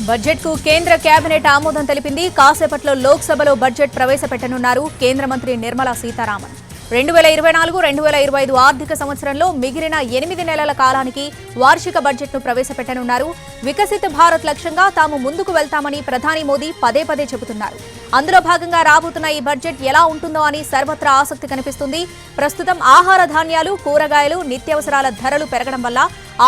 Budget కు కేంద్ర cabinet ఆమోదం తెలిపింది. కాసేపట్లో లోక్సభలో బడ్జెట్ ప్రవేశపెట్టనున్నారు కేంద్ర మంత్రి నిర్మలా సీతారామన్. 2024-2025 ఆర్థిక సంవత్సరంలో మిగిలిన 8 నెలల కాలానికి వార్షిక బడ్జెట్ను ప్రవేశపెట్టనున్నారు. వికసిత భారత్ లక్ష్యంగా తాము ముందుకు వెళ్తామని ప్రధాని మోదీ పదే పదే చెబుతున్నారు. అందులో భాగంగా రాబోతున్న ఈ బడ్జెట్ ఎలా ఉంటుందో అని సర్వత్రా ఆసక్తి కనిపిస్తుంది. ప్రస్తుతం ఆహార ధాన్యాలు, కూరగాయలు, నిత్యావసరాల ధరలు పెరగడం వల్ల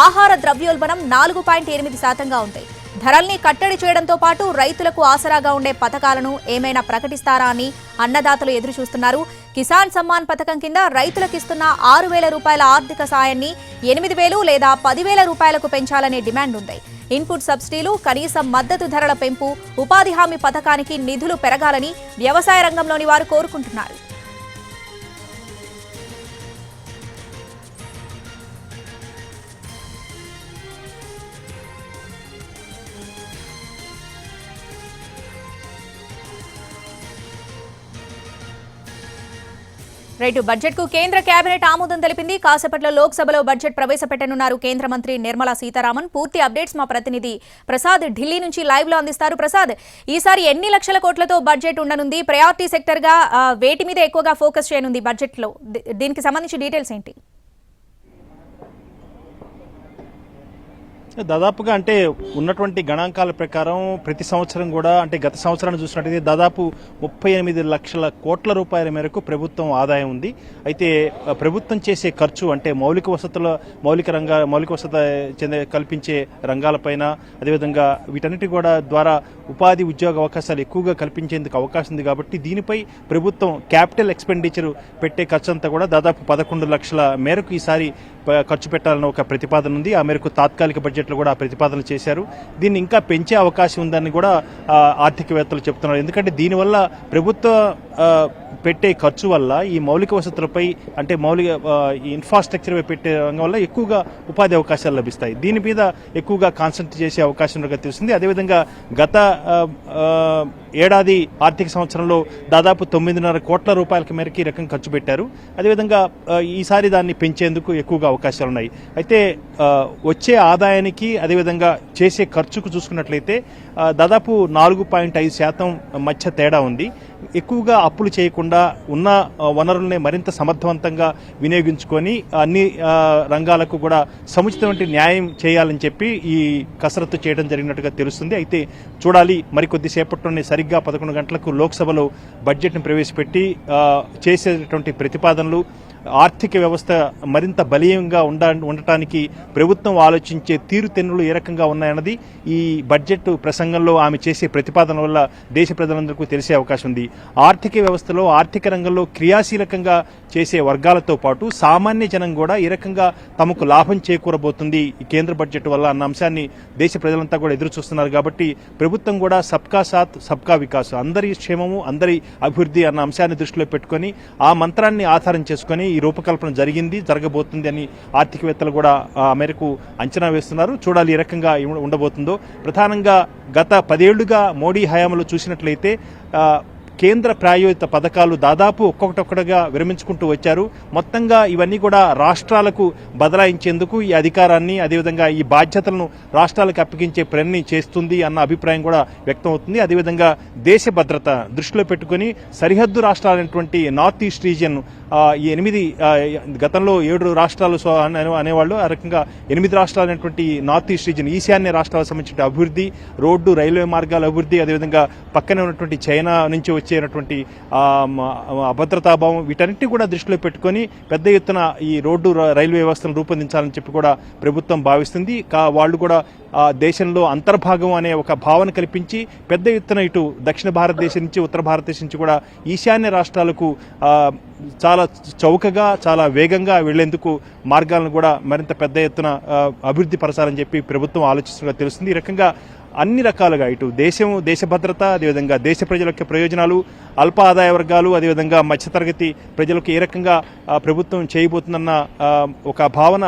ఆహార ద్రవ్యోల్బణం 4.8%గా ఉంది. ధరల్ని కట్టడి చేయడంతో పాటు రైతులకు ఆసరాగా ఉండే పథకాలను ఏమైనా ప్రకటిస్తారా అని అన్నదాతలు ఎదురుచూస్తున్నారు. కిసాన్ సమ్మాన్ పథకం కింద రైతులకు ఇస్తున్న 6,000 రూపాయల ఆర్థిక సాయాన్ని 8,000 లేదా 10,000 రూపాయలకు పెంచాలనే డిమాండ్ ఉంది. ఇన్పుట్ సబ్సిడీలు, కనీస మద్దతు ధరల పెంపు, ఉపాధి హామీ పథకానికి నిధులు పెరగాలని వ్యవసాయ రంగంలోని వారు కోరుకుంటున్నారు. రైట్, బడ్జెట్ కు కేంద్ర కేబినెట్ ఆమోదం తెలిపింది. కాసేపట్లో లోక్సభలో బడ్జెట్ ప్రవేశపెట్టనున్నారు కేంద్ర మంత్రి నిర్మలా సీతారామన్. పూర్తి అప్డేట్స్ మా ప్రతినిధి ప్రసాద్ ఢిల్లీ నుంచి లైవ్ లో అందిస్తారు. ప్రసాద్, ఈసారి ఎన్ని లక్షల కోట్లతో బడ్జెట్ ఉండనుంది? ప్రయారిటీ సెక్టర్ గా వేటి మీద ఎక్కువగా ఫోకస్ చేయనుంది బడ్జెట్ లో? దీనికి సంబంధించి డీటెయిల్స్ ఏంటి? దాదాపుగా అంటే ఉన్నటువంటి గణాంకాల ప్రకారం ప్రతి సంవత్సరం కూడా అంటే గత సంవత్సరాన్ని చూసినట్టయితే దాదాపు 38 లక్షల కోట్ల రూపాయల మేరకు ప్రభుత్వం ఆదాయం ఉంది. అయితే ప్రభుత్వం చేసే ఖర్చు అంటే మౌలిక వసతి కల్పించే రంగాలపైన, అదేవిధంగా వీటన్నిటి కూడా ద్వారా ఉపాధి ఉద్యోగ అవకాశాలు ఎక్కువగా కల్పించేందుకు అవకాశం ఉంది. కాబట్టి దీనిపై ప్రభుత్వం క్యాపిటల్ ఎక్స్పెండిచర్ పెట్టే ఖర్చు అంతా కూడా దాదాపు 11 లక్షల మేరకు ఈసారి ఖర్చు పెట్టాలన్న ఒక ప్రతిపాదన ఉంది. ఆ మేరకు తాత్కాలిక బడ్జెట్లో కూడా ప్రతిపాదనలు చేశారు. దీన్ని ఇంకా పెంచే అవకాశం ఉందని కూడా ఆర్థికవేత్తలు చెప్తున్నారు. ఎందుకంటే దీనివల్ల ప్రభుత్వ పెట్టే ఖర్చు వల్ల ఈ మౌలిక వసతులపై అంటే ఇన్ఫ్రాస్ట్రక్చర్ పెట్టే రంగం వల్ల ఎక్కువగా ఉపాధి అవకాశాలు లభిస్తాయి. దీని మీద ఎక్కువగా కాన్సన్ట్రేట్ చేసే అవకాశం ఉన్నట్టుగా తెలుస్తుంది. అదేవిధంగా గత ఏడాది ఆర్థిక సంవత్సరంలో దాదాపు 9.5 కోట్ల రూపాయల మేరకు ఈ రకం ఖర్చు పెట్టారు. అదేవిధంగా ఈసారి దాన్ని పెంచేందుకు ఎక్కువగా అవకాశాలు ఉన్నాయి. అయితే వచ్చే ఆదాయానికి అదేవిధంగా చేసే ఖర్చుకు చూసుకున్నట్లయితే దాదాపు 4.5% మధ్య తేడా ఉంది. ఎక్కువగా అప్పులు చేయకుండా ఉన్న వనరుల్ని మరింత సమర్థవంతంగా వినియోగించుకొని అన్ని రంగాలకు కూడా సముచితమైన న్యాయం చేయాలని చెప్పి ఈ కసరత్తు చేయడం జరిగినట్టుగా తెలుస్తుంది. అయితే చూడాలి, మరికొద్దిసేపట్లోనే సరిగ్గా 11 గంటలకు లోక్సభలో బడ్జెట్ను ప్రవేశపెట్టి చేసేటువంటి ప్రతిపాదనలు ఆర్థిక వ్యవస్థ మరింత బలీయంగా ఉండటానికి ప్రభుత్వం ఆలోచించే తీరుతెన్నులు ఏ రకంగా ఉన్నాయన్నది ఈ బడ్జెట్ ప్రసంగంలో ఆమె చేసే ప్రతిపాదన వల్ల దేశ ప్రజలందరికీ తెలిసే అవకాశం ఉంది. ఆర్థిక వ్యవస్థలో ఆర్థిక రంగంలో క్రియాశీలకంగా చేసే వర్గాలతో పాటు సామాన్య జనం కూడా ఏ రకంగా తమకు లాభం చేకూరబోతుంది ఈ కేంద్ర బడ్జెట్ వల్ల అన్న అంశాన్ని దేశ ప్రజలంతా కూడా ఎదురు చూస్తున్నారు. కాబట్టి ప్రభుత్వం కూడా సబ్కా సాత్ సబ్కా వికాస్, అందరి క్షేమము అందరి అభివృద్ధి అన్న అంశాన్ని దృష్టిలో పెట్టుకుని ఆ మంత్రాన్ని ఆధారం చేసుకుని ఈ రూపకల్పన జరగబోతుంది అని ఆర్థికవేత్తలు కూడా ఆ మేరకు అంచనా వేస్తున్నారు. చూడాలి ఏ రకంగా ఉండబోతుందో. ప్రధానంగా గత 10 ఏళ్లుగా మోడీ హయాంలో చూసినట్లయితే కేంద్ర ప్రాయోజిత పథకాలు దాదాపు ఒక్కొక్కటిగా విరమించుకుంటూ వచ్చారు. మొత్తంగా ఇవన్నీ కూడా రాష్ట్రాలకు బదలాయించేందుకు ఈ అధికారాన్ని అదేవిధంగా ఈ బాధ్యతలను రాష్ట్రాలకు అప్పగించే ప్రయత్నం చేస్తుంది అన్న అభిప్రాయం కూడా వ్యక్తం అవుతుంది. అదేవిధంగా దేశ భద్రత దృష్టిలో పెట్టుకుని సరిహద్దు రాష్ట్రాలైనటువంటి నార్త్ ఈస్ట్ రీజియన్ ఈ 8 గతంలో 7 రాష్ట్రాలు అనేవాళ్ళు, ఆ రకంగా 8 రాష్ట్రాలైనటువంటి నార్త్ ఈస్ట్ రీజియన్ ఈశాన్య రాష్ట్రాలకు సంబంధించిన అభివృద్ధి, రోడ్డు రైల్వే మార్గాల అభివృద్ధి, అదేవిధంగా పక్కనే ఉన్నటువంటి చైనా నుంచి వచ్చేటటువంటి అభద్రతాభావం వీటన్నిటి కూడా దృష్టిలో పెట్టుకుని పెద్ద ఎత్తున ఈ రోడ్డు రైల్వే వ్యవస్థను రూపొందించాలని చెప్పి కూడా ప్రభుత్వం భావిస్తుంది. వాళ్ళు కూడా దేశంలో అంతర్భాగం అనే ఒక భావన కల్పించి పెద్ద ఎత్తున ఇటు దక్షిణ భారతదేశం నుంచి ఉత్తర భారతదేశం నుంచి కూడా ఈశాన్య రాష్ట్రాలకు చాలా చౌకగా చాలా వేగంగా వెళ్లేందుకు మార్గాలను కూడా మరింత పెద్ద ఎత్తున అభివృద్ధి పరచాలని చెప్పి ప్రభుత్వం ఆలోచిస్తున్నట్టు తెలుస్తుంది. ఈ రకంగా అన్ని రకాలుగా ఇటు దేశ భద్రత, అదేవిధంగా దేశ ప్రజల యొక్క ప్రయోజనాలు, అల్ప ఆదాయ వర్గాలు, అదేవిధంగా మధ్యతరగతి ప్రజలకు ఏ రకంగా ప్రభుత్వం చేయబోతుందన్న ఒక భావన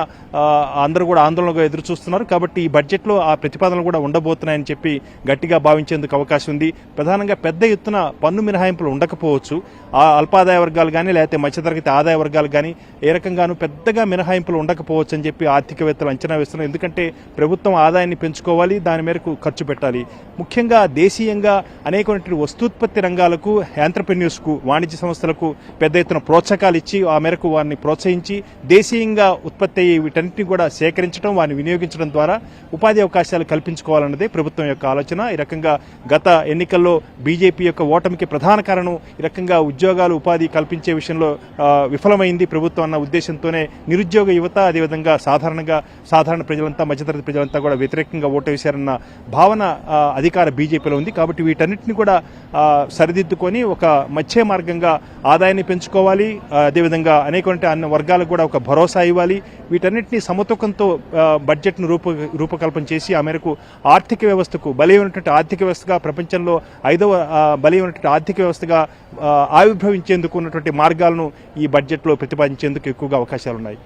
అందరూ కూడా ఆందోళనగా ఎదురు చూస్తున్నారు. కాబట్టి ఈ బడ్జెట్లో ఆ ప్రతిపాదనలు కూడా ఉండబోతున్నాయని చెప్పి గట్టిగా భావించేందుకు అవకాశం ఉంది. ప్రధానంగా పెద్ద ఎత్తున పన్ను మినహాయింపులు ఉండకపోవచ్చు. ఆ అల్పాదాయ వర్గాలు కానీ లేకపోతే మధ్యతరగతి ఆదాయ వర్గాలు కానీ ఏ రకంగానూ పెద్దగా మినహాయింపులు ఉండకపోవచ్చు అని చెప్పి ఆర్థికవేత్తలు అంచనా వేస్తున్నారు. ఎందుకంటే ప్రభుత్వం ఆదాయాన్ని పెంచుకోవాలి, దాని మేరకు ఖర్చు ఖర్చు పెట్టాలి. ముఖ్యంగా దేశీయంగా అనేకమైనటువంటి వస్తూత్పత్తి రంగాలకు, ఎంటర్‌ప్రెన్యూర్స్‌కు, వాణిజ్య సంస్థలకు పెద్ద ఎత్తున ప్రోత్సాహకాలు ఇచ్చి ఆ మేరకు వారిని ప్రోత్సహించి దేశీయంగా ఉత్పత్తి అయ్యే వీటన్నిటిని కూడా సేకరించడం, వారిని వినియోగించడం ద్వారా ఉపాధి అవకాశాలు కల్పించుకోవాలన్నదే ప్రభుత్వం యొక్క ఆలోచన. ఈ రకంగా గత ఎన్నికల్లో బీజేపీ యొక్క ఓటమికి ప్రధాన కారణం ఈ రకంగా ఉద్యోగాలు, ఉపాధి కల్పించే విషయంలో విఫలమైంది ప్రభుత్వం అన్న ఉద్దేశంతోనే నిరుద్యోగ యువత, అదేవిధంగా సాధారణ ప్రజలంతా, మధ్యతరగతి ప్రజలంతా కూడా వ్యతిరేకంగా ఓటు వేశారన్న భావన అధికార బీజేపీలో ఉంది. కాబట్టి వీటన్నిటిని కూడా సరిదిద్దుకొని ఒక మధ్య మార్గంగా ఆదాయాన్ని పెంచుకోవాలి, అదేవిధంగా అనేకమంటే అన్ని వర్గాలకు కూడా ఒక భరోసా ఇవ్వాలి. వీటన్నిటిని సమతూకంతో బడ్జెట్ను రూపకల్పన చేసి ఆ మేరకు ఆర్థిక వ్యవస్థకు, బలమైనటువంటి ఆర్థిక వ్యవస్థగా, ప్రపంచంలో 5వ బలమైనటువంటి ఆర్థిక వ్యవస్థగా ఆవిర్భవించేందుకు ఉన్నటువంటి మార్గాలను ఈ బడ్జెట్లో ప్రతిపాదించేందుకు ఎక్కువగా అవకాశాలున్నాయి.